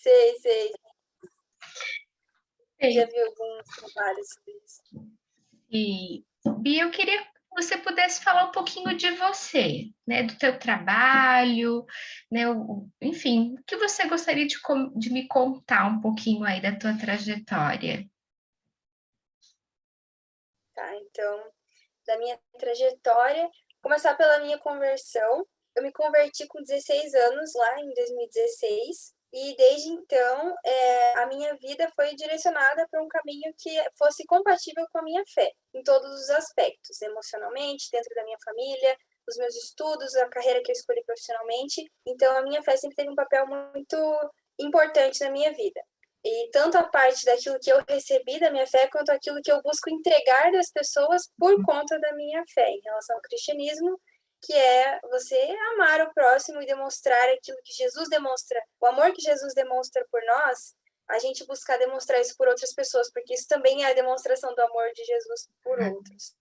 Sei, sei. Já Sei. vi alguns trabalhos sobre isso. E, Bia, eu queria que você pudesse falar um pouquinho de você, né, do teu trabalho, né, enfim, o que você gostaria de me contar um pouquinho aí da tua trajetória? Tá, então, da minha trajetória, começar pela minha conversão. Eu me converti com 16 anos, lá em 2016, e desde então a minha vida foi direcionada para um caminho que fosse compatível com a minha fé, em todos os aspectos, emocionalmente, dentro da minha família, os meus estudos, a carreira que eu escolhi profissionalmente. Então, a minha fé sempre teve um papel muito importante na minha vida. E tanto a parte daquilo que eu recebi da minha fé, quanto aquilo que eu busco entregar das pessoas por conta da minha fé, em relação ao cristianismo, que é você amar o próximo e demonstrar aquilo que Jesus demonstra, o amor que Jesus demonstra por nós, a gente buscar demonstrar isso por outras pessoas, porque isso também é a demonstração do amor de Jesus por outros.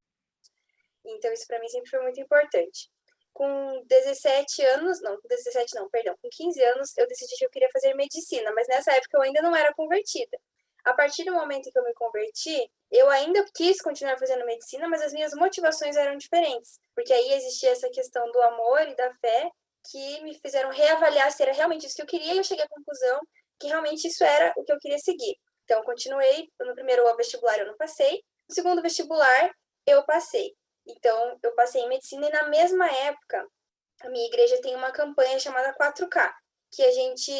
Então, isso para mim sempre foi muito importante. Com 17 anos, não, com 17 não, perdão, com 15 anos, eu decidi que eu queria fazer medicina, mas nessa época eu ainda não era convertida. A partir do momento que eu me converti, eu ainda quis continuar fazendo medicina, mas as minhas motivações eram diferentes, porque aí existia essa questão do amor e da fé que me fizeram reavaliar se era realmente isso que eu queria, e eu cheguei à conclusão que realmente isso era o que eu queria seguir. Então, eu continuei, no primeiro vestibular eu não passei, no segundo vestibular eu passei. Então, eu passei em medicina e na mesma época, a minha igreja tem uma campanha chamada 4K, que a gente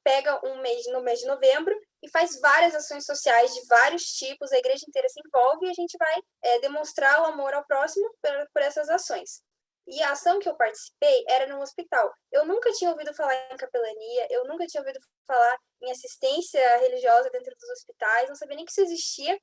pega um mês no mês de novembro e faz várias ações sociais de vários tipos, a igreja inteira se envolve e a gente vai demonstrar o amor ao próximo por essas ações. E a ação que eu participei era num hospital. Eu nunca tinha ouvido falar em capelania, eu nunca tinha ouvido falar em assistência religiosa dentro dos hospitais, não sabia nem que isso existia,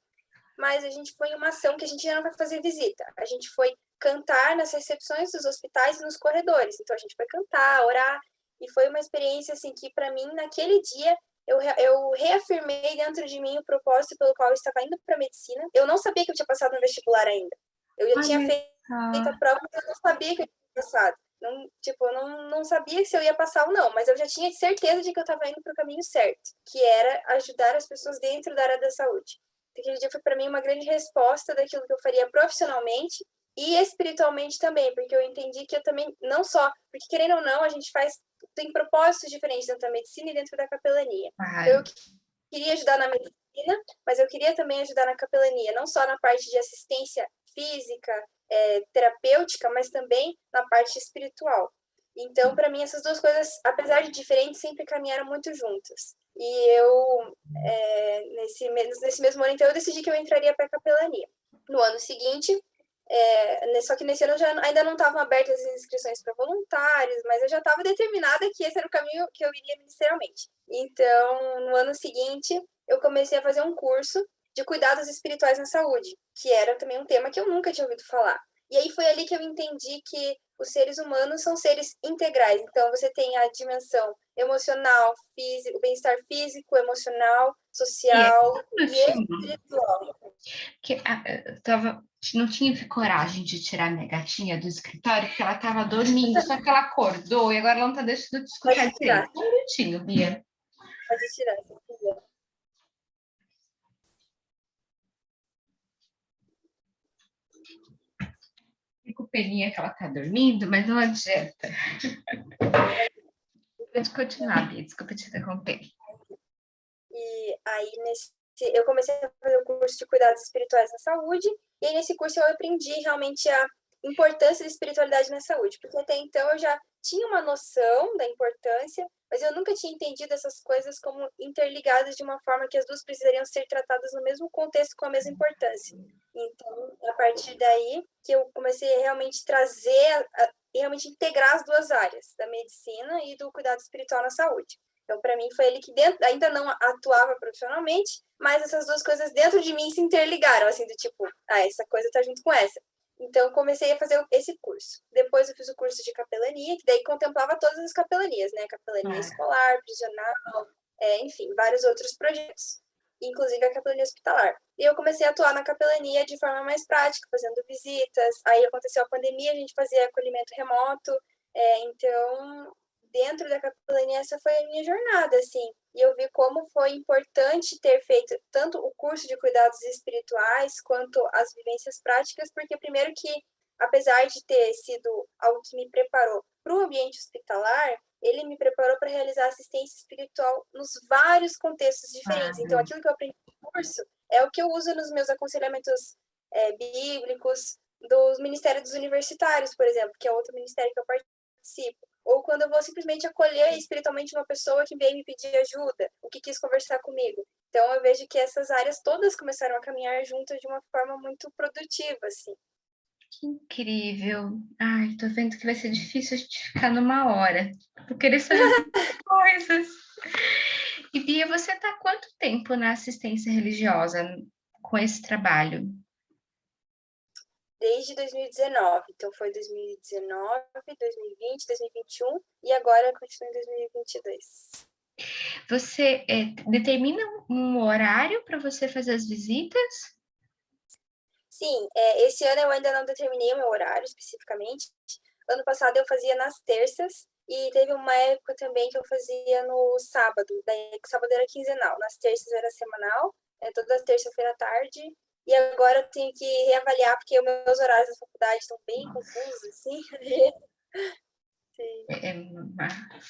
mas a gente foi em uma ação que a gente já não vai fazer visita. A gente foi cantar nas recepções dos hospitais e nos corredores. Então a gente foi cantar, orar, e foi uma experiência assim que para mim naquele dia eu reafirmei dentro de mim o propósito pelo qual eu estava indo para medicina. Eu não sabia que eu tinha passado no vestibular ainda. Eu já tinha Olha feito só. a prova, mas eu não sabia que eu tinha passado. Não, tipo, eu não sabia se eu ia passar ou não, mas eu já tinha certeza de que eu estava indo para o caminho certo, que era ajudar as pessoas dentro da área da saúde. Aquele dia foi para mim uma grande resposta daquilo que eu faria profissionalmente e espiritualmente também, porque eu entendi que eu também, não só, porque querendo ou não, a gente tem propósitos diferentes dentro da medicina e dentro da capelania. Então, eu Claro. queria ajudar na medicina, mas eu queria também ajudar na capelania, não só na parte de assistência física, terapêutica, mas também na parte espiritual. Então, para mim, essas duas coisas, apesar de diferentes, sempre caminharam muito juntas. E eu, nesse mesmo ano, então, eu decidi que eu entraria para a capelania. No ano seguinte, só que nesse ano ainda não estavam abertas as inscrições para voluntários, mas eu já estava determinada que esse era o caminho que eu iria ministerialmente. Então, no ano seguinte, eu comecei a fazer um curso de cuidados espirituais na saúde, que era também um tema que eu nunca tinha ouvido falar. E aí foi ali que eu entendi que os seres humanos são seres integrais. Então, você tem a dimensão emocional, físico, bem-estar físico, emocional, E é social um e minutinho. espiritual. Eu não tive coragem de tirar minha gatinha do escritório porque ela estava dormindo, só que ela acordou e agora ela não está deixando de escutar Pode direito. tirar, Um minutinho, Bia. pode tirar, se quiser. Fico peninha que ela está dormindo, mas não adianta. Pode continuar, Bia. Desculpa te interromper. E aí, eu comecei a fazer o curso de cuidados espirituais na saúde, e aí nesse curso eu aprendi realmente a importância da espiritualidade na saúde, porque até então eu já tinha uma noção da importância, mas eu nunca tinha entendido essas coisas como interligadas de uma forma que as duas precisariam ser tratadas no mesmo contexto com a mesma importância. Então, a partir daí que eu comecei a realmente trazer, realmente integrar as duas áreas, da medicina e do cuidado espiritual na saúde. Então, para mim, foi ele que ainda não atuava profissionalmente, mas essas duas coisas dentro de mim se interligaram, assim, do tipo, essa coisa tá junto com essa. Então, eu comecei a fazer esse curso. Depois, eu fiz o curso de capelania, que daí contemplava todas as capelanias, né? Capelania Claro. escolar, prisional, enfim, vários outros projetos, inclusive a capelania hospitalar. E eu comecei a atuar na capelania de forma mais prática, fazendo visitas. Aí aconteceu a pandemia, a gente fazia acolhimento remoto. Então, dentro da capelania, essa foi a minha jornada, assim. E eu vi como foi importante ter feito tanto o curso de cuidados espirituais quanto as vivências práticas, porque primeiro que, apesar de ter sido algo que me preparou para o ambiente hospitalar, ele me preparou para realizar assistência espiritual nos vários contextos diferentes. Então, Claro. aquilo que eu aprendi no curso é o que eu uso nos meus aconselhamentos bíblicos, dos ministérios dos universitários, por exemplo, que é outro ministério que eu participo. Ou quando eu vou simplesmente acolher espiritualmente uma pessoa que veio me pedir ajuda, o que quis conversar comigo. Então, eu vejo que essas áreas todas começaram a caminhar juntas de uma forma muito produtiva, assim. Que incrível. Ai, tô vendo que vai ser difícil a gente ficar numa hora. Vou querer saber muitas coisas. E Bia, você está há quanto tempo na assistência religiosa com esse trabalho? Desde 2019. Então, foi 2019, 2020, 2021 e agora eu continuo em 2022. Você determina um horário para você fazer as visitas? Sim, esse ano eu ainda não determinei o meu horário especificamente. Ano passado eu fazia nas terças e teve uma época também que eu fazia no sábado. Daí, sábado era quinzenal, nas terças era semanal, toda terça-feira à tarde. E agora eu tenho que reavaliar porque os meus horários da faculdade estão bem confusos, assim. Sim. É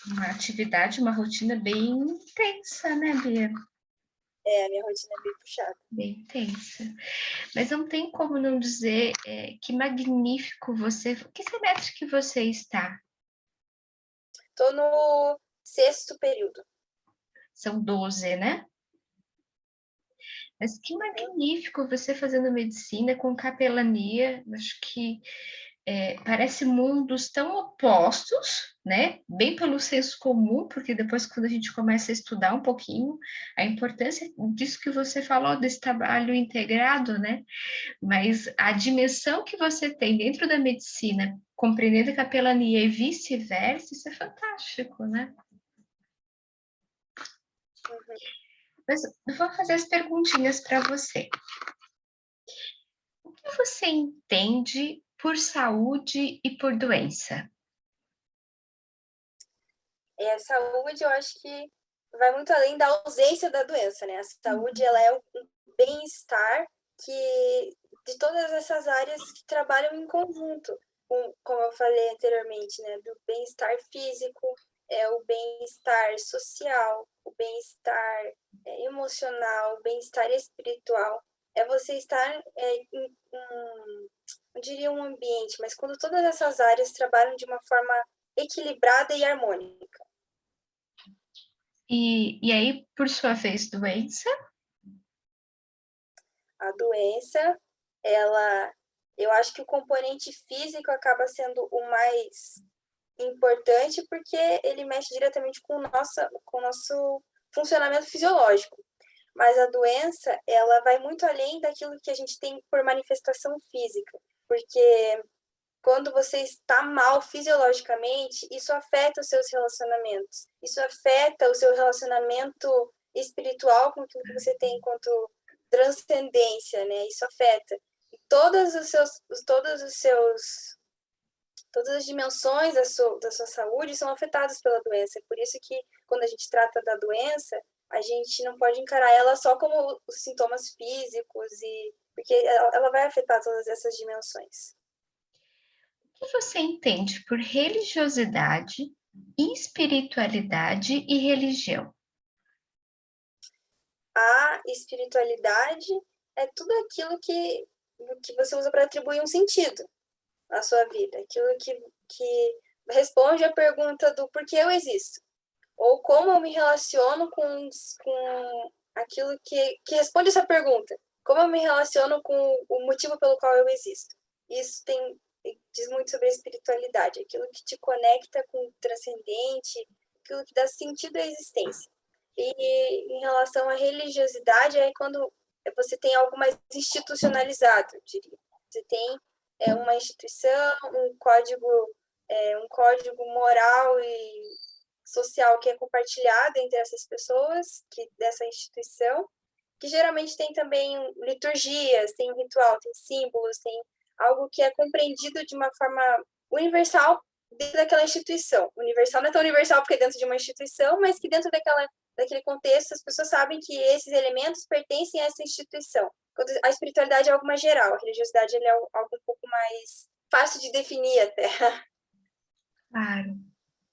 uma atividade, uma rotina bem intensa, né, Bia? A minha rotina é bem puxada. Bem intensa. Mas não tem como não dizer que magnífico você. Que semestre que você está? Tô no sexto período. São 12, né? Mas que magnífico você fazendo medicina com capelania. Acho que parece mundos tão opostos, né? Bem pelo senso comum, porque depois, quando a gente começa a estudar um pouquinho, a importância disso que você falou, desse trabalho integrado, né? Mas a dimensão que você tem dentro da medicina, compreendendo a capelania e vice-versa, isso é fantástico, né? Uhum. Mas eu vou fazer as perguntinhas para você. O que você entende por saúde e por doença? Saúde, eu acho que vai muito além da ausência da doença, né? A saúde, ela é um bem-estar que de todas essas áreas que trabalham em conjunto, como eu falei anteriormente, né? Do bem-estar físico, o bem-estar social, o bem-estar emocional, o bem-estar espiritual. É você estar eu diria um ambiente, mas quando todas essas áreas trabalham de uma forma equilibrada e harmônica. E aí, por sua vez, doença? A doença, ela, eu acho que o componente físico acaba sendo o mais importante porque ele mexe diretamente com o nosso funcionamento fisiológico. Mas a doença, ela vai muito além daquilo que a gente tem por manifestação física, porque quando você está mal fisiologicamente, isso afeta os seus relacionamentos, isso afeta o seu relacionamento espiritual com aquilo que você tem enquanto transcendência, né? Isso afeta. E todas as dimensões da sua saúde são afetadas pela doença. É por isso que quando a gente trata da doença, a gente não pode encarar ela só como os sintomas físicos porque ela vai afetar todas essas dimensões. O que você entende por religiosidade, espiritualidade e religião? A espiritualidade é tudo aquilo que você usa para atribuir um sentido à sua vida, aquilo que responde à pergunta do porquê eu existo, ou como eu me relaciono com aquilo que responde essa pergunta, como eu me relaciono com o motivo pelo qual eu existo. Isso diz muito sobre a espiritualidade, aquilo que te conecta com o transcendente, aquilo que dá sentido à existência. E em relação à religiosidade, é quando você tem algo mais institucionalizado, eu diria. Você tem uma instituição, um código moral e social que é compartilhado entre essas pessoas dessa instituição, que geralmente tem também liturgias, tem um ritual, tem símbolos, tem algo que é compreendido de uma forma universal dentro daquela instituição. Universal não é tão universal porque é dentro de uma instituição, mas que dentro daquele contexto as pessoas sabem que esses elementos pertencem a essa instituição. A espiritualidade é algo mais geral, a religiosidade é algo um pouco mais fácil de definir até. Claro.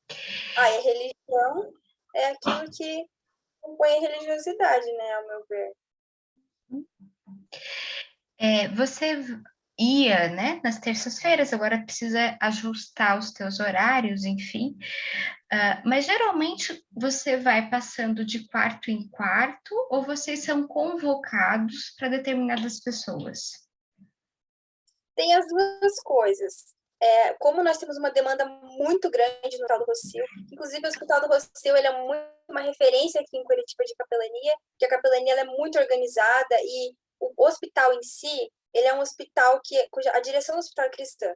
E a religião é aquilo que compõe a religiosidade, né, ao meu ver. Você ia, né, nas terças-feiras, agora precisa ajustar os teus horários, enfim. Mas geralmente você vai passando de quarto em quarto ou vocês são convocados para determinadas pessoas? Tem as duas coisas. Como nós temos uma demanda muito grande no Hospital do Rossio, inclusive o Hospital do Rossio ele é muito uma referência aqui em Curitiba de capelania, que a capelania ela é muito organizada e o hospital em si, ele é um hospital cuja a direção do hospital é cristã.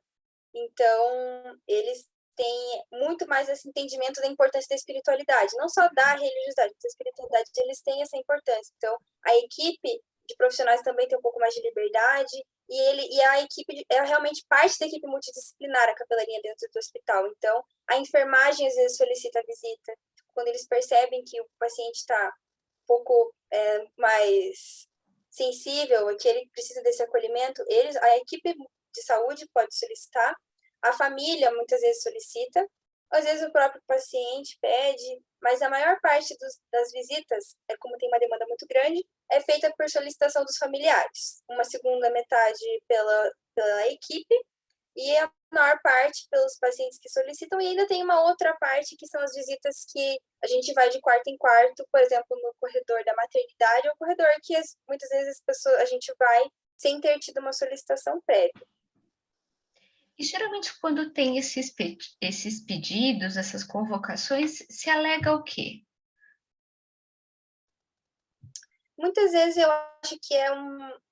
Então, eles têm muito mais esse entendimento da importância da espiritualidade, não só da religiosidade, mas da espiritualidade, eles têm essa importância. Então, a equipe de profissionais também tem um pouco mais de liberdade, e a equipe é realmente parte da equipe multidisciplinar, a capelania dentro do hospital. Então, a enfermagem às vezes solicita a visita, quando eles percebem que o paciente está um pouco mais sensível, que ele precisa desse acolhimento, a equipe de saúde pode solicitar, a família muitas vezes solicita, às vezes o próprio paciente pede, mas a maior parte das visitas, como tem uma demanda muito grande, é feita por solicitação dos familiares, uma segunda metade pela equipe e a maior parte pelos pacientes que solicitam, e ainda tem uma outra parte que são as visitas que a gente vai de quarto em quarto, por exemplo, no corredor da maternidade, ou corredor que muitas vezes a gente vai sem ter tido uma solicitação prévia. E geralmente quando tem esses pedidos, essas convocações, se alega o quê? Muitas vezes eu acho que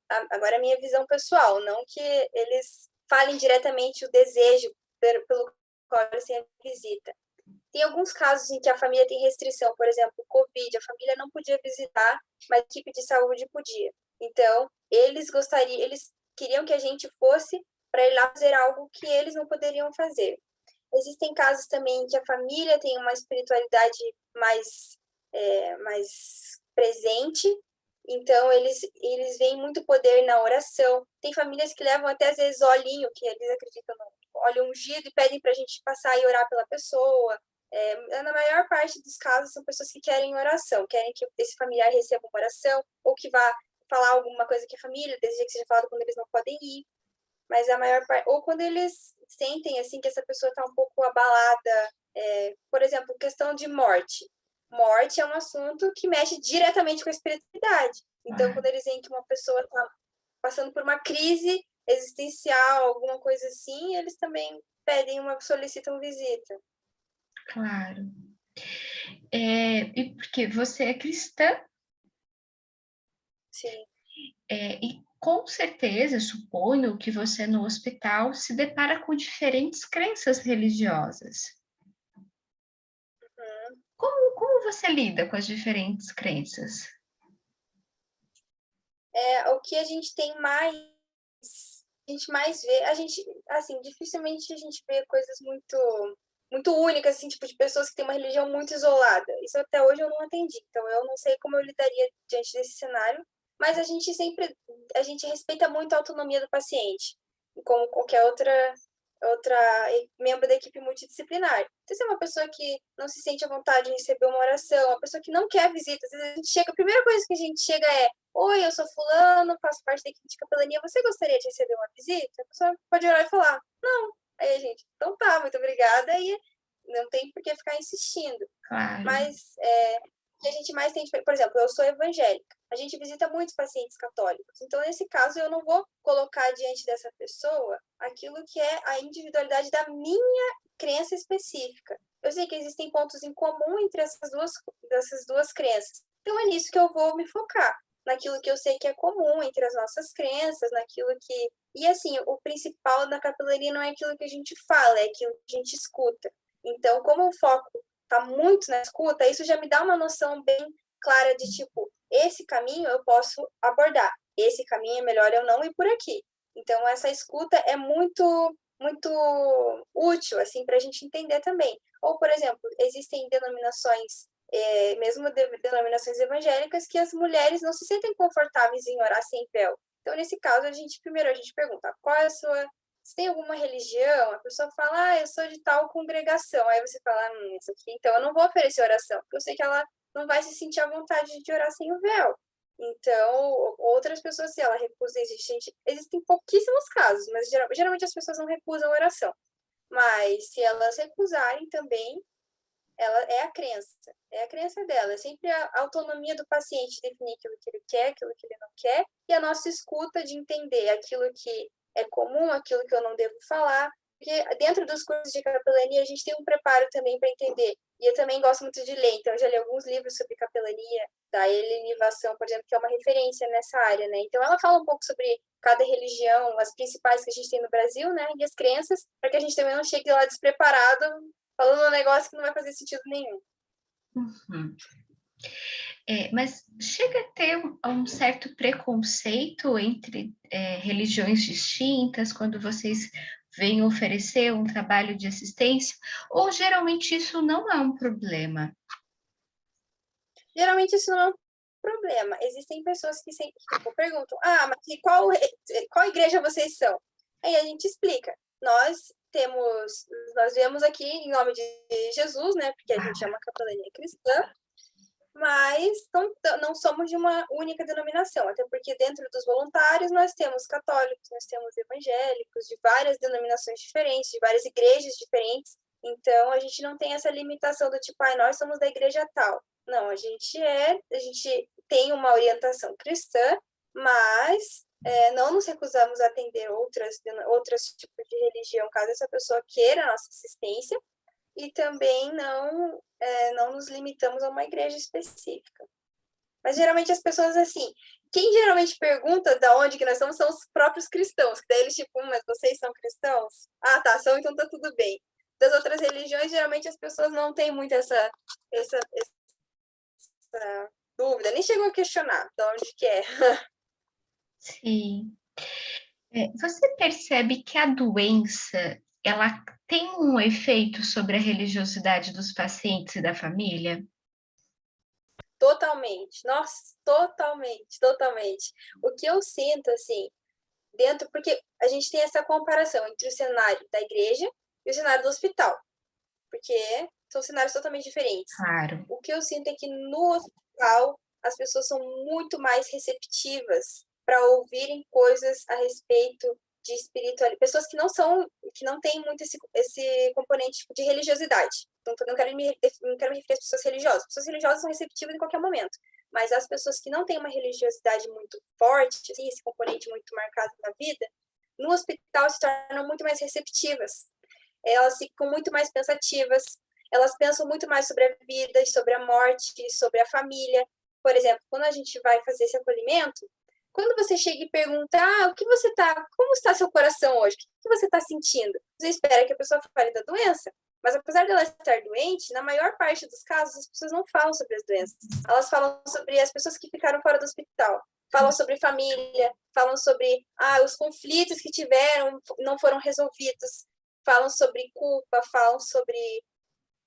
agora é a minha visão pessoal, não que eles falem diretamente o desejo pelo qual eles têm a visita. Tem alguns casos em que a família tem restrição, por exemplo, Covid, a família não podia visitar, mas a equipe de saúde podia. Então, eles queriam que a gente fosse para ir lá fazer algo que eles não poderiam fazer. Existem casos também em que a família tem uma espiritualidade mais presente, então eles veem muito poder na oração. Tem famílias que levam até às vezes olhinho, que eles acreditam no óleo ungido, e pedem para a gente passar e orar pela pessoa. Na maior parte dos casos, são pessoas que querem oração, querem que esse familiar receba uma oração, ou que vá falar alguma coisa que a família deseja que seja falado quando eles não podem ir. Mas a maior parte, ou quando eles sentem assim que essa pessoa está um pouco abalada, por exemplo, questão de morte. Morte é um assunto que mexe diretamente com a espiritualidade. Então, quando eles veem que uma pessoa está passando por uma crise existencial, alguma coisa assim, eles também solicitam visita. Claro. E porque você é cristã, Sim. e com certeza, suponho que você no hospital se depara com diferentes crenças religiosas. Como você lida com as diferentes crenças? O que a gente mais vê, assim, dificilmente a gente vê coisas muito únicas, assim, tipo, de pessoas que têm uma religião muito isolada. Isso até hoje eu não entendi. Então, eu não sei como eu lidaria diante desse cenário, mas a gente respeita muito a autonomia do paciente, como qualquer outra membro da equipe multidisciplinar. Então, se é uma pessoa que não se sente à vontade de receber uma oração, uma pessoa que não quer visita, às vezes a gente chega, a primeira coisa que a gente chega é: oi, eu sou fulano, faço parte da equipe de capelania, você gostaria de receber uma visita? A pessoa pode orar e falar: não. Aí a gente, então tá, muito obrigada, e não tem por que ficar insistindo. Claro. Mas o que a gente mais tem, por exemplo, eu sou evangélica, a gente visita muitos pacientes católicos, então nesse caso eu não vou colocar diante dessa pessoa aquilo que é a individualidade da minha crença específica. Eu sei que existem pontos em comum entre essas duas crenças, então é nisso que eu vou me focar, naquilo que eu sei que é comum entre as nossas crenças, naquilo que... E assim, o principal da capelania não é aquilo que a gente fala, é aquilo que a gente escuta. Então, como o foco está muito na escuta, isso já me dá uma noção bem clara de tipo, esse caminho eu posso abordar, esse caminho é melhor eu não ir por aqui. Então, essa escuta é muito muito útil, assim, para a gente entender também. Ou, por exemplo, existem denominações, mesmo denominações evangélicas, que as mulheres não se sentem confortáveis em orar sem véu. Então, nesse caso, primeiro a gente pergunta, qual é a sua... Se tem alguma religião, a pessoa fala, eu sou de tal congregação. Aí você fala, isso aqui, então eu não vou oferecer oração, porque eu sei que ela não vai se sentir à vontade de orar sem o véu. Então, outras pessoas, se ela recusa, existem pouquíssimos casos, mas geralmente as pessoas não recusam a oração. Mas se elas recusarem também, ela é a crença dela, é sempre a autonomia do paciente definir aquilo que ele quer, aquilo que ele não quer, e a nossa escuta de entender aquilo que é comum, aquilo que eu não devo falar, porque dentro dos cursos de capelania a gente tem um preparo também para entender, e eu também gosto muito de ler, então eu já li alguns livros sobre capelania, da Helene Vassão, por exemplo, que é uma referência nessa área, né? Então ela fala um pouco sobre cada religião, as principais que a gente tem no Brasil, né? E as crenças, para que a gente também não chegue lá despreparado falando um negócio que não vai fazer sentido nenhum. Uhum. Mas chega a ter um certo preconceito entre religiões distintas quando vocês vêm oferecer um trabalho de assistência, ou geralmente isso não é um problema? Geralmente isso não é um problema. Existem pessoas que sempre perguntam, mas qual igreja vocês são? Aí a gente explica. Nós viemos aqui em nome de Jesus, né? Porque a gente é uma capelania cristã, mas não somos de uma única denominação, até porque dentro dos voluntários nós temos católicos, nós temos evangélicos, de várias denominações diferentes, de várias igrejas diferentes, então a gente não tem essa limitação do tipo, nós somos da igreja tal. Não, a gente tem uma orientação cristã, mas não nos recusamos a atender outros tipos de religião, caso essa pessoa queira a nossa assistência, e também não nos limitamos a uma igreja específica. Mas geralmente as pessoas, assim, quem geralmente pergunta de onde que nós somos são os próprios cristãos, que daí eles tipo, mas vocês são cristãos? Ah, tá, são, então tá tudo bem. Das outras religiões, geralmente as pessoas não têm muito essa dúvida, nem chegam a questionar de onde que é. Sim. Você percebe que a doença, ela tem um efeito sobre a religiosidade dos pacientes e da família? Totalmente. Nossa, totalmente, totalmente. O que eu sinto, assim, porque a gente tem essa comparação entre o cenário da igreja e o cenário do hospital, porque são cenários totalmente diferentes. Claro. O que eu sinto é que no hospital as pessoas são muito mais receptivas para ouvirem coisas a respeito de espiritualidade, pessoas que não têm muito esse componente tipo, de religiosidade. Não quero me referir às pessoas religiosas. Pessoas religiosas são receptivas em qualquer momento, mas as pessoas que não têm uma religiosidade muito forte, assim, esse componente muito marcado na vida, no hospital se tornam muito mais receptivas. Elas ficam muito mais pensativas, elas pensam muito mais sobre a vida, sobre a morte, sobre a família. Por exemplo, quando a gente vai fazer esse acolhimento, quando você chega e pergunta, como está seu coração hoje? O que você está sentindo? Você espera que a pessoa fale da doença, mas apesar dela estar doente, na maior parte dos casos, as pessoas não falam sobre as doenças. Elas falam sobre as pessoas que ficaram fora do hospital, falam sobre família, falam sobre os conflitos que tiveram, não foram resolvidos, falam sobre culpa, falam sobre...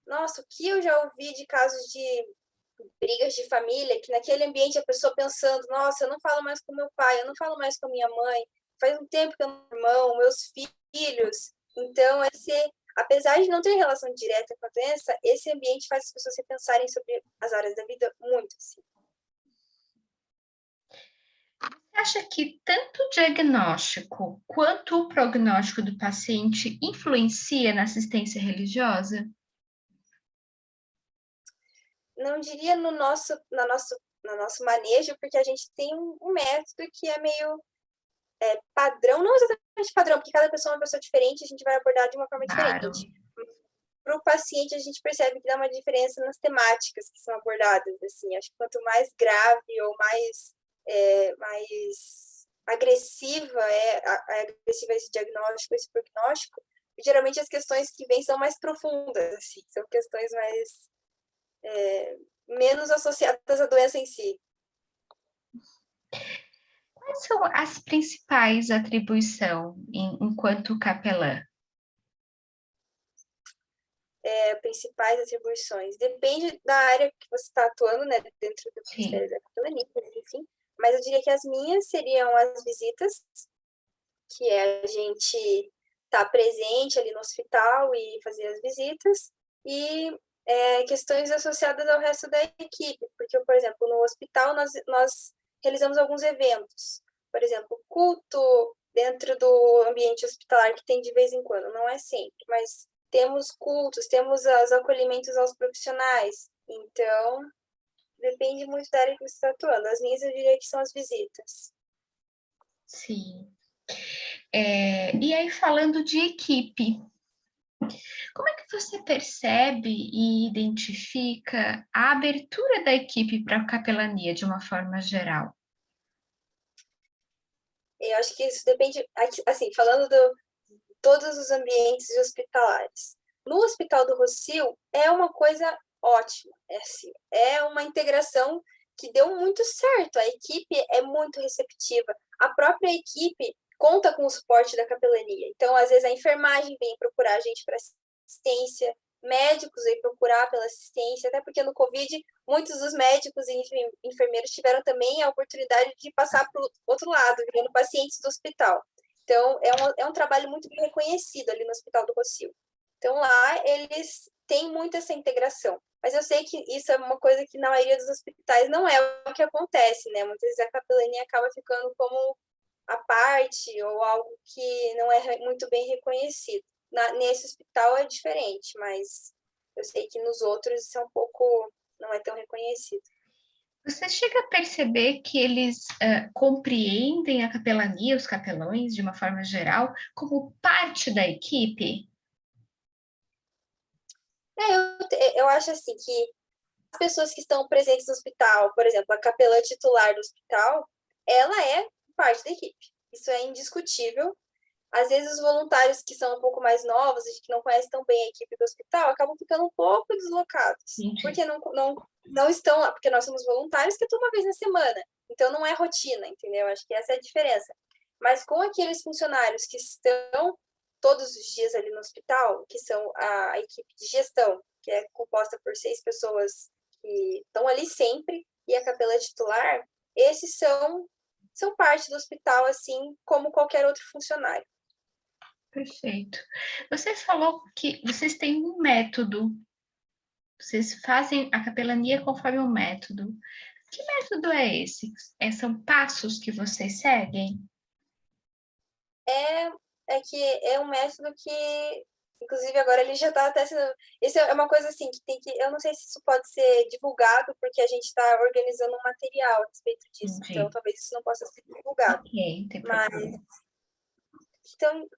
Nossa, o que eu já ouvi de casos de brigas de família, que naquele ambiente a pessoa pensando, nossa, eu não falo mais com meu pai, eu não falo mais com minha mãe, faz um tempo que eu não tenho irmão, meus filhos. Então, apesar de não ter relação direta com a doença, esse ambiente faz as pessoas repensarem sobre as áreas da vida muito, assim. Você acha que tanto o diagnóstico quanto o prognóstico do paciente influencia na assistência religiosa? Não diria no nosso manejo, porque a gente tem um método que é meio padrão, não exatamente padrão, porque cada pessoa é uma pessoa diferente, a gente vai abordar de uma forma Claro. diferente. Para o paciente, a gente percebe que dá uma diferença nas temáticas que são abordadas. Assim, acho que quanto mais grave ou mais agressiva agressiva esse diagnóstico, esse prognóstico, geralmente as questões que vêm são mais profundas, assim, são questões menos associadas à doença em si. Quais são as principais atribuições enquanto capelã? principais atribuições? Depende da área que você está atuando, né, dentro do Sim, Ministério da Capelania, enfim. Mas eu diria que as minhas seriam as visitas, que é a gente estar presente ali no hospital e fazer as visitas, e questões associadas ao resto da equipe, porque, por exemplo, no hospital nós realizamos alguns eventos, por exemplo, culto dentro do ambiente hospitalar, que tem de vez em quando, não é sempre, mas temos cultos, temos os acolhimentos aos profissionais, então depende muito da área que você está atuando. As minhas eu diria que são as visitas. sim. E aí, falando de equipe, como é que você percebe e identifica a abertura da equipe para a capelania de uma forma geral? Eu acho que isso depende, assim, falando de todos os ambientes hospitalares. No Hospital do Rossio é uma coisa ótima, assim, é uma integração que deu muito certo. A equipe é muito receptiva. A própria equipe conta com o suporte da capelania. Então, às vezes, a enfermagem vem procurar a gente para assistência, médicos vêm procurar pela assistência, até porque no Covid, muitos dos médicos e enfermeiros tiveram também a oportunidade de passar para o outro lado, virando pacientes do hospital. Então, é um trabalho muito bem reconhecido ali no Hospital do Rossio. Então, lá eles têm muito essa integração. Mas eu sei que isso é uma coisa que na maioria dos hospitais não é o que acontece, né? Muitas vezes a capelania acaba ficando como a parte ou algo que não é muito bem reconhecido. Nesse hospital é diferente, mas eu sei que nos outros isso é um pouco, não é tão reconhecido. Você chega a perceber que eles compreendem a capelania, os capelões, de uma forma geral, como parte da equipe? Eu acho assim que as pessoas que estão presentes no hospital, por exemplo, a capelã titular do hospital, ela é parte da equipe. Isso é indiscutível. Às vezes os voluntários que são um pouco mais novos e que não conhecem tão bem a equipe do hospital acabam ficando um pouco deslocados, Entendi. porque não estão lá, porque nós somos voluntários que atuam uma vez na semana, então não é rotina, entendeu? Acho que essa é a diferença. Mas com aqueles funcionários que estão todos os dias ali no hospital, que são a equipe de gestão, que é composta por 6 pessoas que estão ali sempre, e a capelã titular, esses são parte do hospital, assim como qualquer outro funcionário. Perfeito. Você falou que vocês têm um método, vocês fazem a capelania conforme um método. Que método é esse? São passos que vocês seguem? É que é um método que, inclusive, agora ele já está até sendo. Isso é uma coisa assim que tem que. Eu não sei se isso pode ser divulgado, porque a gente está organizando um material a respeito disso, então Entendi. talvez isso não possa ser divulgado. Ok, não tem Mas, problema. então,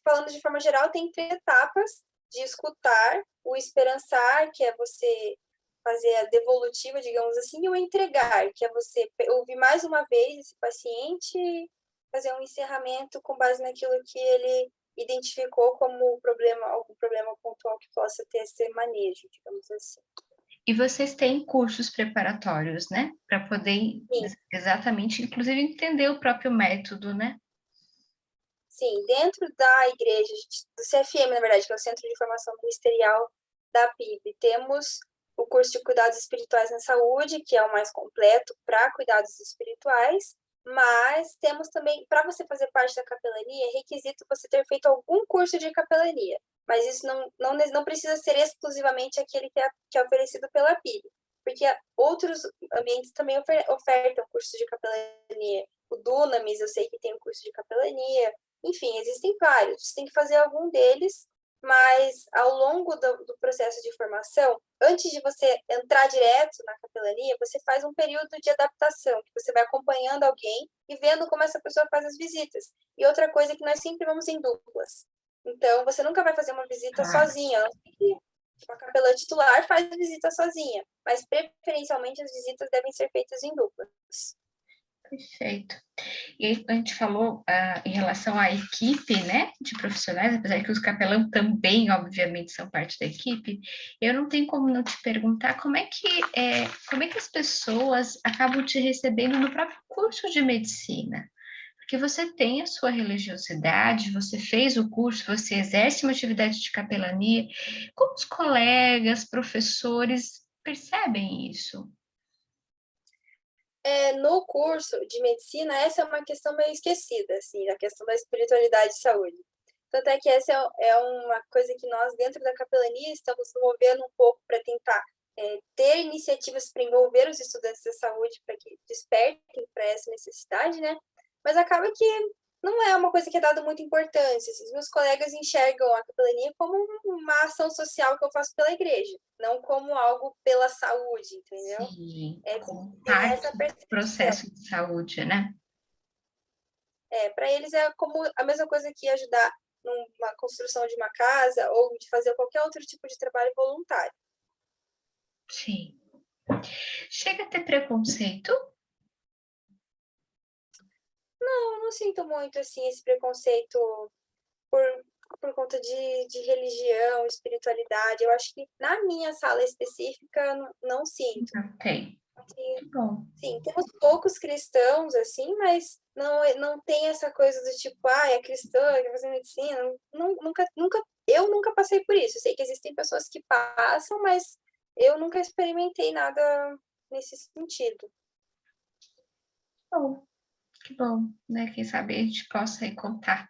falando de forma geral, tem 3 etapas de escutar, o esperançar, que é você fazer a devolutiva, digamos assim, e o entregar, que é você ouvir mais uma vez esse paciente, fazer um encerramento com base naquilo que ele identificou como problema, algum problema pontual que possa ter esse manejo, digamos assim. E vocês têm cursos preparatórios, né? Para poder Sim, exatamente, inclusive, entender o próprio método, né? sim, dentro da igreja, do CFM, na verdade, que é o Centro de Formação Ministerial da PIB, temos o curso de Cuidados Espirituais na Saúde, que é o mais completo para cuidados espirituais, mas temos também, para você fazer parte da capelania, é requisito você ter feito algum curso de capelania, mas isso não precisa ser exclusivamente aquele que é oferecido pela PIB, porque outros ambientes também ofertam curso de capelania. O Dunamis, eu sei que tem um curso de capelania, enfim, existem vários, você tem que fazer algum deles, mas ao longo do processo de formação, antes de você entrar direto na capelania, você faz um período de adaptação, que você vai acompanhando alguém e vendo como essa pessoa faz as visitas. E outra coisa é que nós sempre vamos em duplas. Então, você nunca vai fazer uma visita Claro. sozinha. A capelã titular faz visita sozinha, mas preferencialmente as visitas devem ser feitas em duplas. Perfeito. E aí, a gente falou em relação à equipe, né, de profissionais, apesar que os capelães também, obviamente, são parte da equipe, eu não tenho como não te perguntar como é que as pessoas acabam te recebendo no próprio curso de medicina. porque você tem a sua religiosidade, você fez o curso, você exerce uma atividade de capelania, como os colegas, professores percebem isso? No curso de medicina, essa é uma questão meio esquecida, assim, a questão da espiritualidade e saúde. Tanto é que essa é uma coisa que nós, dentro da capelania, estamos desenvolvendo um pouco para tentar ter iniciativas para envolver os estudantes da saúde, para que despertem para essa necessidade, né? Mas acaba que não é uma coisa que é dada muita importância. Assim, os meus colegas enxergam a capelania como uma ação social que eu faço pela igreja, não como algo pela saúde, entendeu? Sim, como Tem parte essa do percepção. processo de saúde, né? Para eles é como a mesma coisa que ajudar numa construção de uma casa ou de fazer qualquer outro tipo de trabalho voluntário. Sim. Chega a ter preconceito? Eu não sinto muito assim esse preconceito por, por conta de religião, espiritualidade. Eu acho que na minha sala específica não sinto. Ok, Porque, que bom. sim, temos poucos cristãos assim, mas não tem essa coisa do tipo, é cristã, quer fazer medicina. Eu nunca passei por isso. Eu sei que existem pessoas que passam, mas eu nunca experimentei nada nesse sentido. Bom, que bom, né? Quem sabe a gente possa aí contar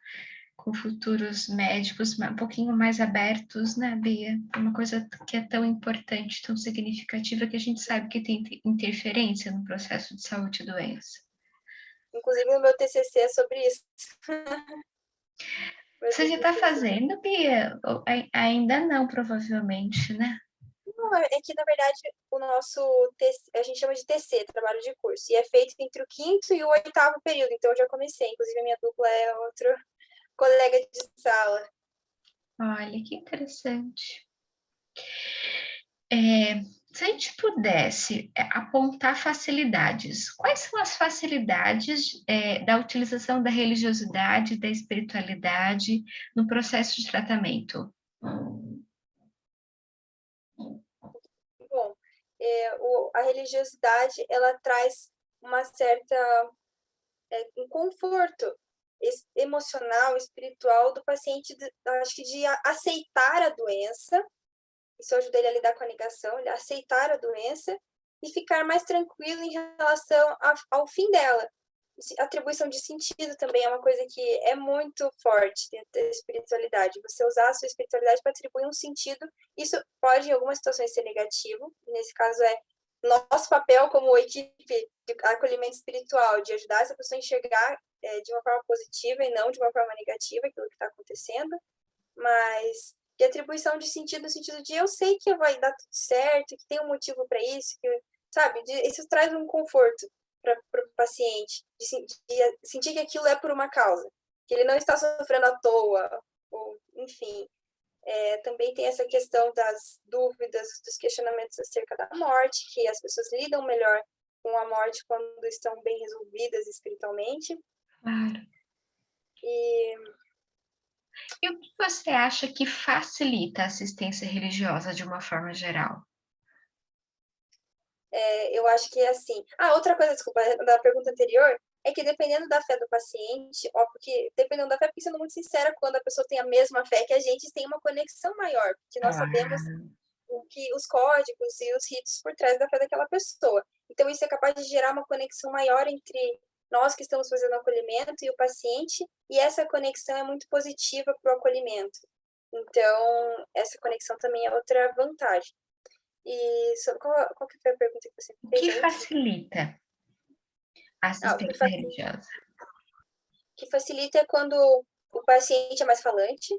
com futuros médicos um pouquinho mais abertos, né, Bia? É uma coisa que é tão importante, tão significativa, que a gente sabe que tem interferência no processo de saúde e doença. Inclusive, o meu TCC é sobre isso. Meu Você já está TCC é sobre... fazendo, Bia? Ou ainda não, provavelmente, né? Não, é que, na verdade, o nosso TC, a gente chama de TC, trabalho de curso, e é feito entre o quinto e o oitavo período, então eu já comecei. Inclusive, a minha dupla é outro colega de sala. Olha, que interessante. É, se a gente pudesse apontar facilidades, quais são as facilidades da utilização da religiosidade, da espiritualidade no processo de tratamento? Bom, a religiosidade, ela traz uma certa um conforto emocional, espiritual do paciente, acho que de aceitar a doença. Isso ajuda ele a lidar com a negação, ele a aceitar a doença e ficar mais tranquilo em relação ao fim dela. Atribuição de sentido também é uma coisa que é muito forte dentro da espiritualidade. Você usar a sua espiritualidade para atribuir um sentido, isso pode em algumas situações ser negativo, nesse caso é nosso papel como equipe de acolhimento espiritual, de ajudar essa pessoa a enxergar de uma forma positiva e não de uma forma negativa aquilo que está acontecendo, mas de atribuição de sentido, no sentido de eu sei que vai dar tudo certo, que tem um motivo para isso, que, sabe? Isso traz um conforto para o paciente, de sentir que aquilo é por uma causa, que ele não está sofrendo à toa, ou, enfim. Também tem essa questão das dúvidas, dos questionamentos acerca da morte, que as pessoas lidam melhor com a morte quando estão bem resolvidas espiritualmente. Claro. E E o que você acha que facilita a assistência religiosa de uma forma geral? eu acho que é assim. Outra coisa, desculpa, da pergunta anterior, é que dependendo da fé do paciente, ó, porque dependendo da fé, porque sendo muito sincera, quando a pessoa tem a mesma fé que a gente tem uma conexão maior, porque nós sabemos Ah, os códigos e os ritos por trás da fé daquela pessoa. Então, isso é capaz de gerar uma conexão maior entre nós que estamos fazendo o acolhimento e o paciente, e essa conexão é muito positiva para o acolhimento. Então, essa conexão também é outra vantagem. E sobre qual que foi a pergunta que você o fez, que a última? facilita a O que, assistência religiosa? que facilita é quando o paciente é mais falante.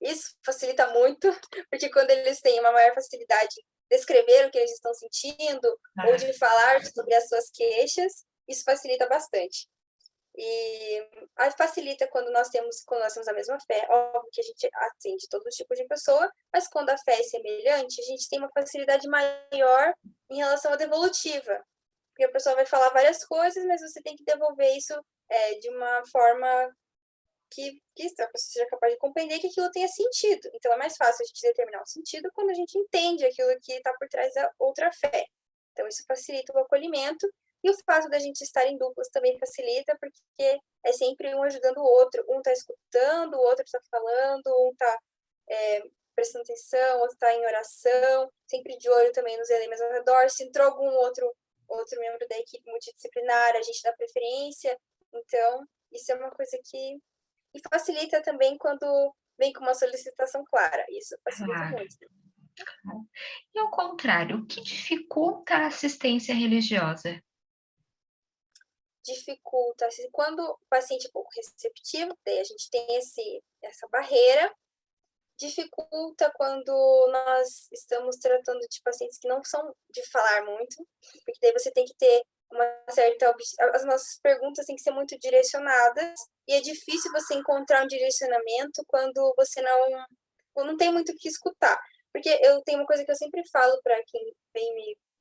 Isso facilita muito, porque quando eles têm uma maior facilidade de descrever o que eles estão sentindo ou Claro. de falar sobre as suas queixas, isso facilita bastante. E facilita quando nós temos a mesma fé. Óbvio que a gente atende todo tipo de pessoa, mas quando a fé é semelhante, a gente tem uma facilidade maior em relação à devolutiva. Porque a pessoa vai falar várias coisas, mas você tem que devolver isso de uma forma que a pessoa seja capaz de compreender que aquilo tenha sentido. Então, é mais fácil a gente determinar o sentido quando a gente entende aquilo que está por trás da outra fé. Então, isso facilita o acolhimento, E o fato da gente estar em duplas também facilita, porque é sempre um ajudando o outro. Um está escutando, o outro está falando, um está prestando atenção, o outro está em oração, sempre de olho também nos elementos ao redor. Se entrou algum outro membro da equipe multidisciplinar, a gente dá preferência. Então, isso é uma coisa que e facilita também quando vem com uma solicitação clara. Isso facilita Claro, muito. claro. E ao contrário, o que dificulta a assistência religiosa? Dificulta, assim, quando o paciente é pouco receptivo, daí a gente tem essa barreira. Dificulta quando nós estamos tratando de pacientes que não são de falar muito, porque daí você tem que ter uma certa. As nossas perguntas têm que ser muito direcionadas, e é difícil você encontrar um direcionamento quando você não tem muito o que escutar. Porque eu tenho uma coisa que eu sempre falo para quem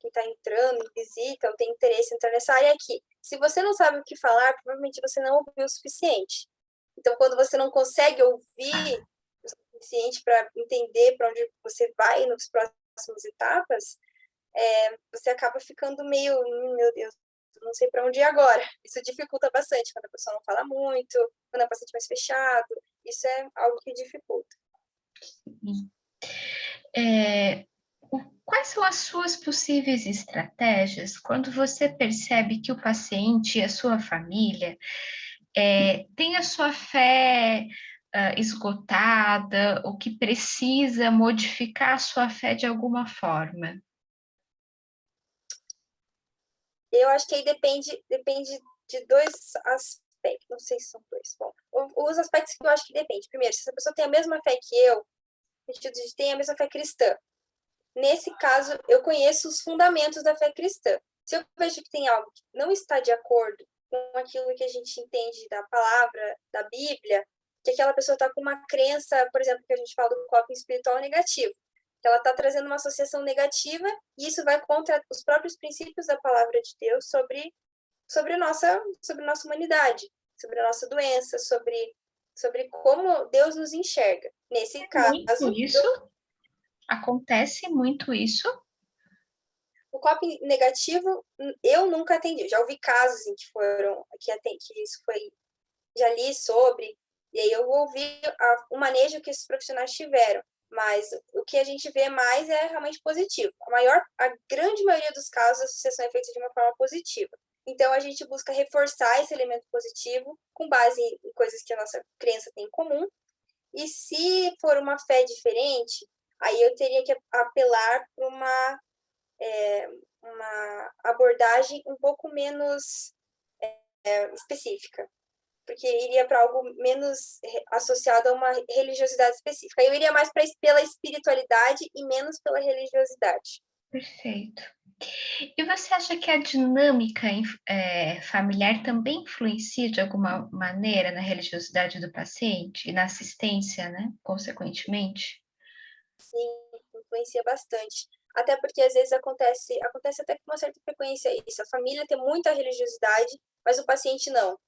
está entrando em visita ou tem interesse em entrar nessa área é que, se você não sabe o que falar, provavelmente você não ouviu o suficiente. Então, quando você não consegue ouvir o suficiente para entender para onde você vai nas próximas etapas, você acaba ficando meio, meu Deus, não sei para onde ir agora. Isso dificulta bastante quando a pessoa não fala muito, quando é um paciente mais fechado. Isso é algo que dificulta. Quais são as suas possíveis estratégias quando você percebe que o paciente e a sua família têm a sua fé esgotada ou que precisa modificar a sua fé de alguma forma? Eu acho que aí depende de dois aspectos, não sei se são dois. Bom, os aspectos que eu acho que depende. Primeiro, se a pessoa tem a mesma fé que eu, no sentido de ter a mesma fé cristã. Nesse caso, eu conheço os fundamentos da fé cristã. Se eu vejo que tem algo que não está de acordo com aquilo que a gente entende da palavra, da Bíblia, que aquela pessoa está com uma crença, por exemplo, que a gente fala do coping espiritual negativo, que ela está trazendo uma associação negativa e isso vai contra os próprios princípios da palavra de Deus sobre nossa humanidade, sobre a nossa doença, sobre como Deus nos enxerga. Nesse Muito caso, isso? Acontece muito isso? o coping negativo, eu nunca atendi. Eu já ouvi casos em que isso foi, já li sobre, e aí eu ouvi o manejo que esses profissionais tiveram. Mas o que a gente vê mais é realmente positivo. A grande maioria dos casos, a associação é feita de uma forma positiva. Então, a gente busca reforçar esse elemento positivo com base em coisas que a nossa crença tem em comum. E se for uma fé diferente, aí eu teria que apelar para uma abordagem um pouco menos específica, porque iria para algo menos associado a uma religiosidade específica. Eu iria mais pela espiritualidade e menos pela religiosidade. Perfeito. E você acha que a dinâmica familiar também influencia de alguma maneira na religiosidade do paciente e na assistência, né, consequentemente? Sim, influencia bastante. Até porque às vezes acontece até com uma certa frequência isso. A família tem muita religiosidade, mas o paciente não.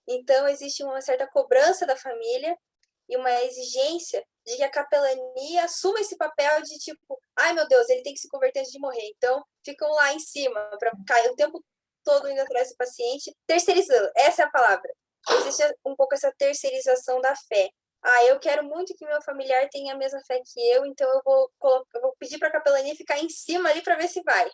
Então, existe uma certa cobrança da família e uma exigência de que a capelania assuma esse papel de tipo, ai meu Deus, ele tem que se converter antes de morrer. Então, ficam lá em cima para cair o tempo todo indo atrás do paciente, terceirizando. Essa é a palavra. Existe um pouco essa terceirização da fé. Ah, eu quero muito que meu familiar tenha a mesma fé que eu, então eu vou pedir para a capelania ficar em cima ali para ver se vai.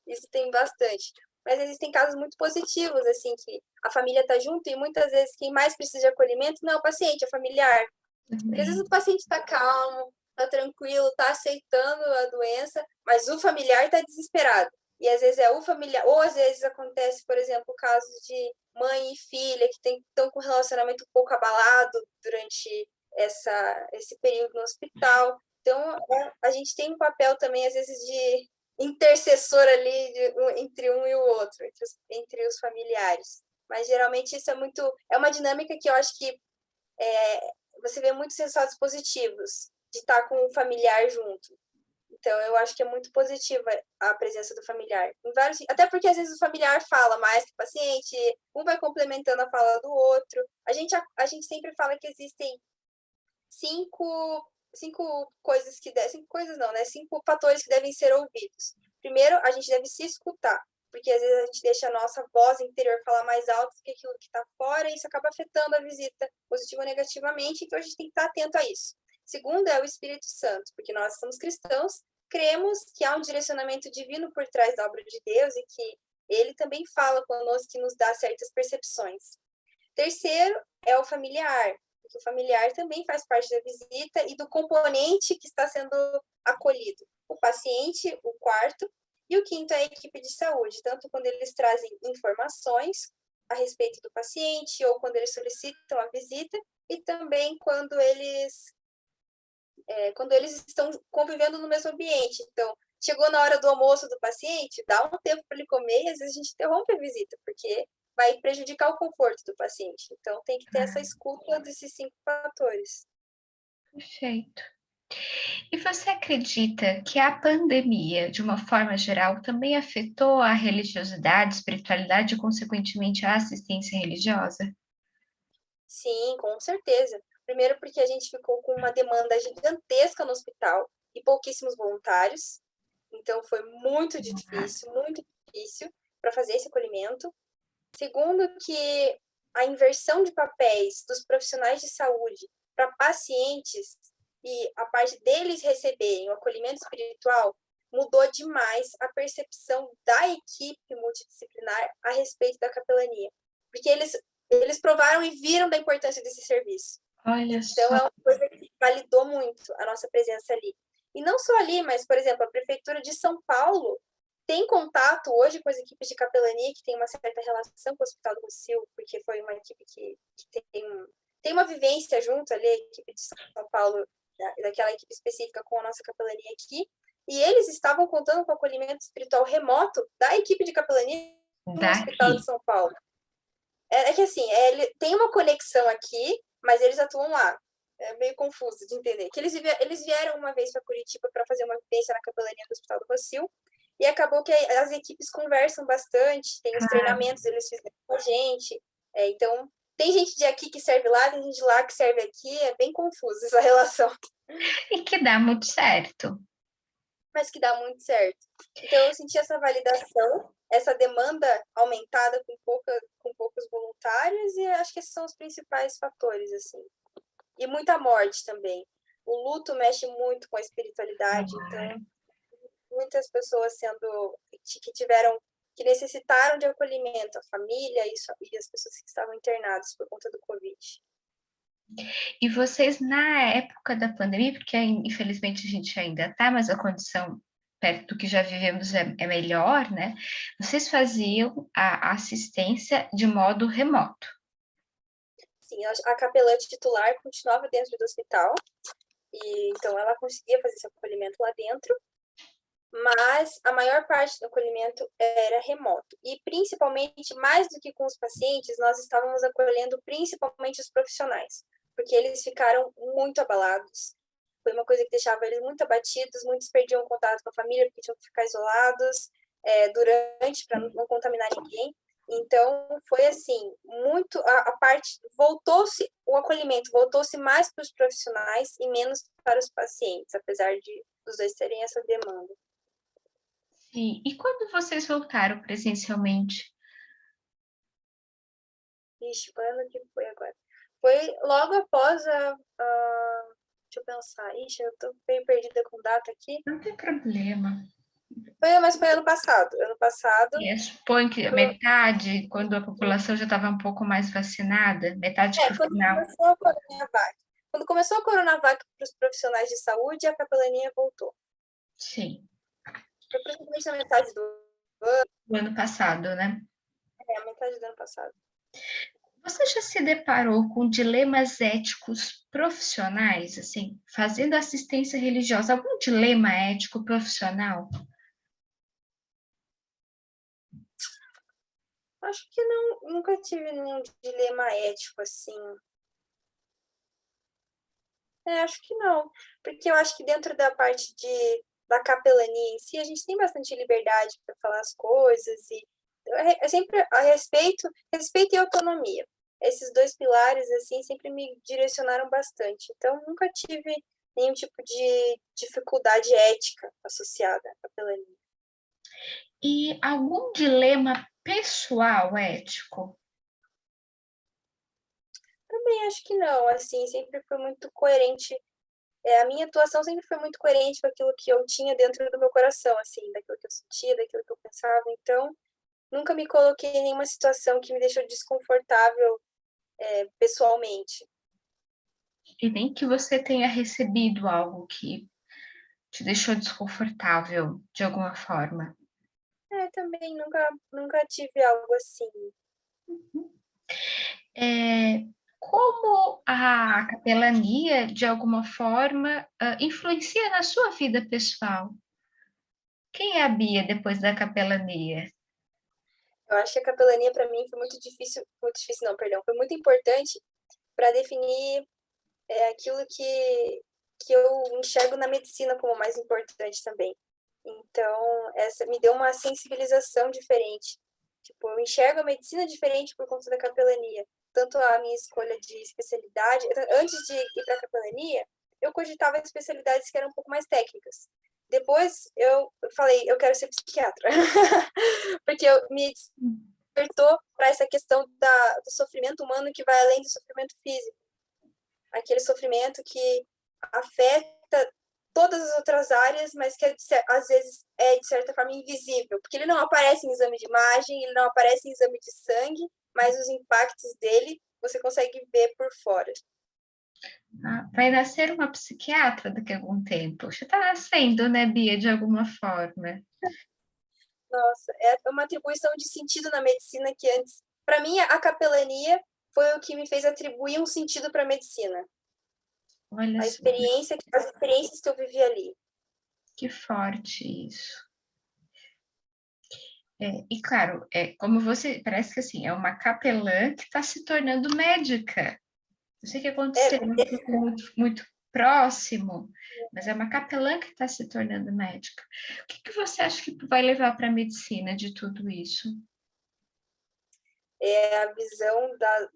Isso tem bastante. Mas existem casos muito positivos, assim, que a família está junto e muitas vezes quem mais precisa de acolhimento não é o paciente, é o familiar. Porque às vezes Também. o paciente está calmo, está tranquilo, está aceitando a doença, mas o familiar está desesperado. E às vezes é o familiar, ou às vezes acontece, por exemplo, casos de mãe e filha que estão com um relacionamento um pouco abalado durante esse período no hospital. Então, a gente tem um papel também, às vezes, de intercessor ali entre um e o outro, entre os familiares. Mas geralmente isso é uma dinâmica que eu acho que você vê muitos resultados positivos de estar com o familiar junto. Então, eu acho que é muito positiva a presença do familiar. Até porque, às vezes, o familiar fala mais que o paciente, um vai complementando a fala do outro. A gente sempre fala que existem cinco coisas cinco coisas não, né? Cinco fatores que devem ser ouvidos. Primeiro, a gente deve se escutar. porque às vezes a gente deixa a nossa voz interior falar mais alto do que aquilo que está fora, e isso acaba afetando a visita positiva ou negativamente, então a gente tem que estar atento a isso. Segundo é o Espírito Santo, porque nós somos cristãos, cremos que há um direcionamento divino por trás da obra de Deus e que ele também fala conosco e nos dá certas percepções. Terceiro é o familiar, porque o familiar também faz parte da visita e do componente que está sendo acolhido. O paciente, o quarto, e o quinto é a equipe de saúde, tanto quando eles trazem informações a respeito do paciente ou quando eles solicitam a visita e também quando eles estão convivendo no mesmo ambiente. Então, chegou na hora do almoço do paciente, dá um tempo para ele comer e às vezes a gente interrompe a visita, porque vai prejudicar o conforto do paciente. Então, tem que ter essa escuta desses 5 fatores. Perfeito. E você acredita que a pandemia, de uma forma geral, também afetou a religiosidade, espiritualidade e, consequentemente, a assistência religiosa? Sim, com certeza. Primeiro porque a gente ficou com uma demanda gigantesca no hospital e pouquíssimos voluntários. Então, foi muito difícil para fazer esse acolhimento. Segundo, que a inversão de papéis dos profissionais de saúde para pacientes e a parte deles receberem o acolhimento espiritual mudou demais a percepção da equipe multidisciplinar a respeito da capelania. Porque eles provaram e viram da importância desse serviço. Olha Então, só. é uma coisa que validou muito a nossa presença ali. E não só ali, mas, por exemplo, a Prefeitura de São Paulo tem contato hoje com as equipes de capelania, que tem uma certa relação com o Hospital do Rossio, porque foi uma equipe que tem uma vivência junto ali, a equipe de São Paulo, daquela equipe específica com a nossa capelania aqui, e eles estavam contando com o acolhimento espiritual remoto da equipe de capelania no Hospital de Daqui. São Paulo. É que assim, tem uma conexão aqui, mas eles atuam lá. É meio confuso de entender. Que eles vieram uma vez para Curitiba para fazer uma vivência na capelania do Hospital do Rossio, e acabou que as equipes conversam bastante, tem os Claro. treinamentos, eles fizeram com a gente. Então, tem gente de aqui que serve lá, tem gente de lá que serve aqui, é bem confuso essa relação, E que dá muito certo. mas que dá muito certo. Então, eu senti essa validação, essa demanda aumentada com poucos voluntários, e acho que esses são os principais fatores, assim. E muita morte também. O luto mexe muito com a espiritualidade, Claro. então muitas pessoas que necessitaram de acolhimento, a família e as pessoas que estavam internadas por conta do Covid. E vocês, na época da pandemia, porque infelizmente a gente ainda está, mas a condição perto do que já vivemos é melhor, né? Vocês faziam a assistência de modo remoto. Sim, a capelã titular continuava dentro do hospital, e então ela conseguia fazer esse acolhimento lá dentro, mas a maior parte do acolhimento era remoto. E principalmente, mais do que com os pacientes, nós estávamos acolhendo principalmente os profissionais, porque eles ficaram muito abalados. Foi uma coisa que deixava eles muito abatidos, muitos perdiam contato com a família porque tinham que ficar isolados durante para não contaminar ninguém. Então, foi assim, muito a parte voltou-se o acolhimento voltou-se mais para os profissionais e menos para os pacientes, apesar de dos dois terem essa demanda. Sim. E quando vocês voltaram presencialmente? Ixi, quando que foi agora? Foi logo após deixa eu pensar. Ixi, eu tô meio perdida com data aqui. Não tem problema. Mas foi ano passado. Ano passado. Eu suponho que a metade, quando a população já estava um pouco mais vacinada, metade para o Quando final. começou a Coronavac. Quando começou a Coronavac para os profissionais de saúde, a capelania voltou. Sim, Foi praticamente na metade o ano passado, né? a metade do ano passado. Você já se deparou com dilemas éticos profissionais, assim, fazendo assistência religiosa? Algum dilema ético profissional? Acho que não, nunca tive nenhum dilema ético assim. Acho que não, porque eu acho que dentro da parte da capelania em si, a gente tem bastante liberdade para falar as coisas e é sempre a respeito e autonomia. Esses dois pilares, assim, sempre me direcionaram bastante. Então, nunca tive nenhum tipo de dificuldade ética associada à capelania. E algum dilema pessoal ético? Também acho que não, assim, sempre foi muito coerente. A minha atuação sempre foi muito coerente com aquilo que eu tinha dentro do meu coração, assim, daquilo que eu sentia, daquilo que eu pensava. Então, nunca me coloquei em nenhuma situação que me deixou desconfortável, pessoalmente. E nem que você tenha recebido algo que te deixou desconfortável de alguma forma. Também nunca tive algo assim. É, como a capelania, de alguma forma, influencia na sua vida pessoal? Quem é a Bia depois da capelania? Eu acho que a capelania para mim foi muito difícil não, perdão, foi muito importante para definir aquilo que eu enxergo na medicina como mais importante também. Então, essa me deu uma sensibilização diferente. Tipo, eu enxergo a medicina diferente por conta da capelania. Tanto a minha escolha de especialidade, antes de ir para a capelania, eu cogitava especialidades que eram um pouco mais técnicas. Depois eu falei, eu quero ser psiquiatra. Porque eu me despertou para essa questão do sofrimento humano que vai além do sofrimento físico. Aquele sofrimento que afeta todas as outras áreas, mas que às vezes é, de certa forma, invisível, porque ele não aparece em exame de imagem, ele não aparece em exame de sangue, mas os impactos dele você consegue ver por fora. Vai nascer uma psiquiatra daqui a algum tempo. Já está nascendo, né, Bia, de alguma forma. Nossa, é uma atribuição de sentido na medicina que antes, para mim, a capelania foi o que me fez atribuir um sentido para a medicina. Olha A só, experiência, as experiências que eu vivi ali. que forte isso. E claro, como você, parece que assim, é uma capelã que está se tornando médica. Não sei o que É, aconteceu, não ficou muito próximo, mas é uma capelã que está se tornando médica. O que você acha que vai levar para a medicina de tudo isso? é a visão da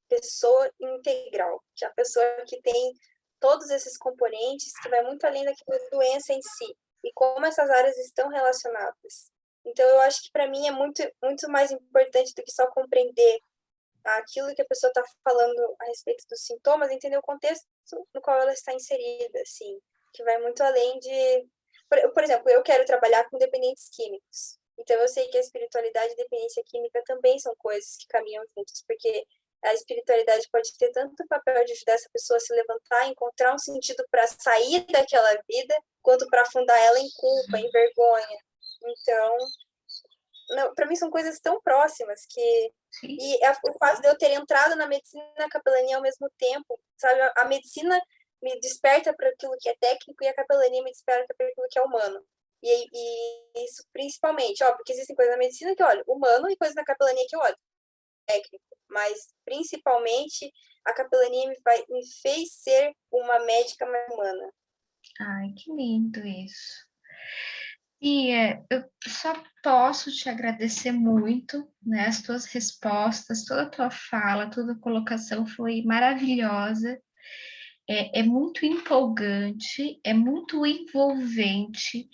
pessoa integral, que é a pessoa que tem todos esses componentes, que vai muito além daquela doença em si, e como essas áreas estão relacionadas. Então, eu acho que para mim é muito mais importante do que só compreender aquilo que a pessoa está falando a respeito dos sintomas, entender o contexto no qual ela está inserida, assim, que vai muito além de. Por exemplo, eu quero trabalhar com dependentes químicos. Então, eu sei que a espiritualidade e a dependência química também são coisas que caminham juntas, porque a espiritualidade pode ter tanto o papel de ajudar essa pessoa a se levantar, encontrar um sentido para sair daquela vida, quanto para afundar ela em culpa, em vergonha. Então, para mim são coisas tão próximas que Sim. e o fato de eu ter entrado na medicina e na capelania ao mesmo tempo, sabe? A medicina me desperta para aquilo que é técnico e a capelania me desperta para aquilo que é humano. E isso principalmente, óbvio que existem coisas na medicina que eu olho humano e coisas na capelania que eu olho técnico, mas principalmente a capelania me fez ser uma médica mais humana. Ai, que lindo isso. E eu só posso te agradecer muito, né? As tuas respostas, toda a tua fala, toda a colocação foi maravilhosa. É muito empolgante, é muito envolvente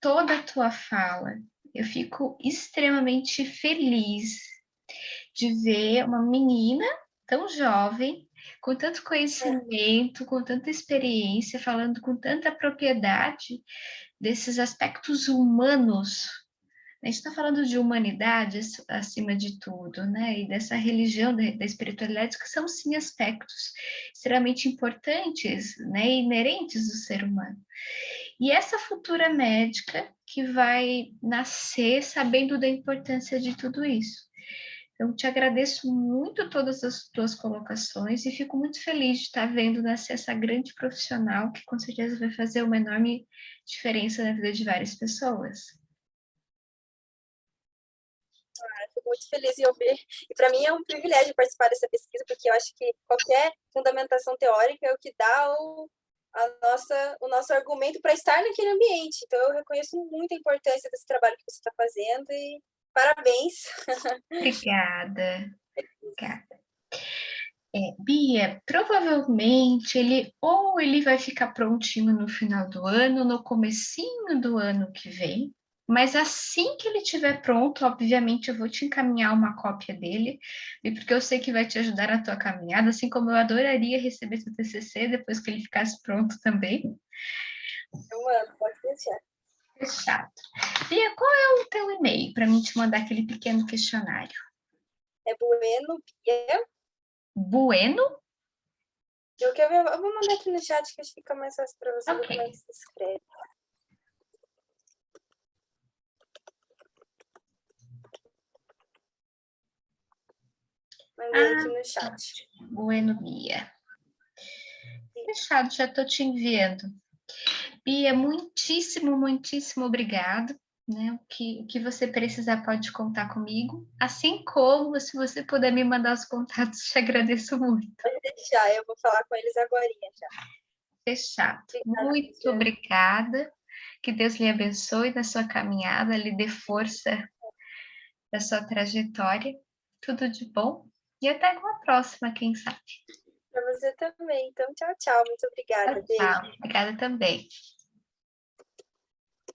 toda a tua fala. Eu fico extremamente feliz de ver uma menina tão jovem, com tanto conhecimento, com tanta experiência, falando com tanta propriedade desses aspectos humanos. A gente está falando de humanidade acima de tudo, né? E dessa religião, da espiritualidade, que são sim aspectos extremamente importantes, né? E inerentes do ser humano. E essa futura médica que vai nascer sabendo da importância de tudo isso. Eu te agradeço muito todas as tuas colocações e fico muito feliz de estar vendo nascer essa grande profissional que com certeza vai fazer uma enorme diferença na vida de várias pessoas. Fico muito feliz em ouvir. E para mim é um privilégio participar dessa pesquisa, porque eu acho que qualquer fundamentação teórica é o que dá o nosso argumento para estar naquele ambiente. Então, eu reconheço muito a importância desse trabalho que você está fazendo e parabéns. Obrigada. Obrigada. Bia, provavelmente ele vai ficar prontinho no final do ano, no comecinho do ano que vem, Mas assim que ele estiver pronto, obviamente eu vou te encaminhar uma cópia dele, e porque eu sei que vai te ajudar na tua caminhada, assim como eu adoraria receber seu TCC depois que ele ficasse pronto também. Eu mando, pode deixar. Fechado. Bia, qual é o teu e-mail para mim te mandar aquele pequeno questionário? É Bueno Bia. Bueno? Eu vou mandar aqui no chat que acho que fica mais fácil para você ver Ok. como é que se escreve. Mandei aqui no chat. Bueno, Bia. Fechado, já estou te enviando. Bia, muitíssimo, muitíssimo obrigado. Né? O que você precisar pode contar comigo. Assim como, se você puder me mandar os contatos, te agradeço muito. Pode deixar, eu vou falar com eles agora já. Fechado. Obrigada, Muito Cristiane. obrigada. Que Deus lhe abençoe na sua caminhada, lhe dê força da sua trajetória. Tudo de bom. E até uma próxima, quem sabe. Para você também. Então, tchau, tchau. Muito Tchau, obrigada. tchau. Beijo. Obrigada também.